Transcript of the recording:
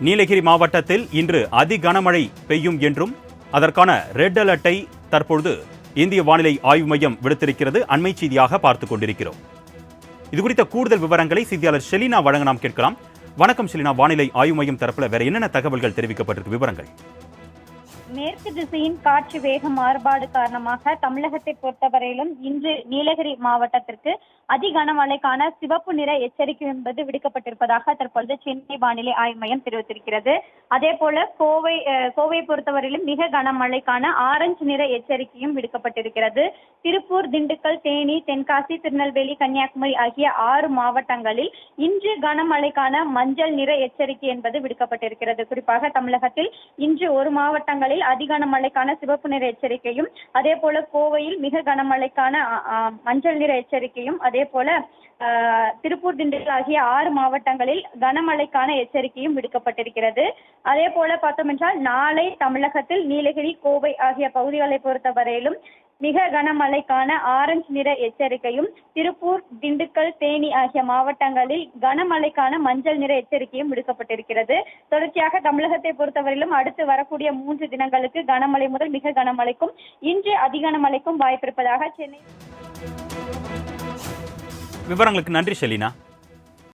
நீலகிரி மாவட்டத்தில் இன்று அதி கனமழை பெய்யும் என்றும் அதற்கான ரெட் அலர்ட்டை தற்பொழுது இந்திய வானிலை ஆய்வு மையம் விடுத்திருக்கிறது. அண்மை செய்தியாக பார்த்துக் கொண்டிருக்கிறோம். இதுகுறித்த கூடுதல் விவரங்களை செய்தியாளர் ஷெலினா வழங்க நாம் கேட்கலாம். வணக்கம் ஷெலினா, வானிலை ஆய்வு மையம் தரப்புல வேற என்னென்ன தகவல்கள் தெரிவிக்கப்பட்டிருக்கு, விவரங்கள்? மேற்கு திசையின் காற்று வேக மாறுபாடு காரணமாக தமிழகத்தை பொறுத்தவரையிலும் இன்று நீலகிரி மாவட்டத்திற்கு அதி கனமழைக்கான சிவப்பு நிற எச்சரிக்கை என்பது விடுக்கப்பட்டிருப்பதாக தற்பொழுது சென்னை வானிலை ஆய்வு மையம் தெரிவித்திருக்கிறது. அதே போல கோவையை பொறுத்தவரையிலும் மிக கனமழைக்கான ஆரஞ்சு நிற எச்சரிக்கையும் விடுக்கப்பட்டிருக்கிறது. திருப்பூர், திண்டுக்கல், தேனி, தென்காசி, திருநெல்வேலி, கன்னியாகுமரி ஆகிய 6 மாவட்டங்களில் இன்று கனமழைக்கான மஞ்சள் நிற எச்சரிக்கை என்பது விடுக்கப்பட்டிருக்கிறது. குறிப்பாக தமிழகத்தில் இன்று ஒரு மாவட்டங்களில் அதி கனமழைக்கான சிவப்பு நிற எச்சரிக்கையும், அதே போல கோவையில் மிக கனமழைக்கான மஞ்சள் நிற எச்சரிக்கையும், அதே போல திருப்பூர், திண்டுக்கல் ஆகிய 6 மாவட்டங்களில் கனமழைக்கான எச்சரிக்கையும் விடுக்கப்பட்டிருக்கிறது. அதே போல பார்த்தோம் என்றால் நாளை தமிழகத்தில் நீலகிரி, கோவை ஆகிய பகுதிகளை பொறுத்தவரையிலும் மிக கனமழைக்கான ஆரஞ்சு நிற எச்சரிக்கையும், திருப்பூர், திண்டுக்கல், தேனி ஆகிய மாவட்டங்களில் கனமழைக்கான மஞ்சள் நிற எச்சரிக்கையும் விடுக்கப்பட்டிருக்கிறது. தொடர்ச்சியாக தமிழகத்தை பொறுத்தவரையிலும் அடுத்து வரக்கூடிய 3 தினங்களுக்கு கனமழை முதல் மிக கனமழைக்கும், இன்று அதி கனமழைக்கும் வாய்ப்பிருப்பதாக சென்னை. விவரங்களுக்கு நன்றி ஷெலினா.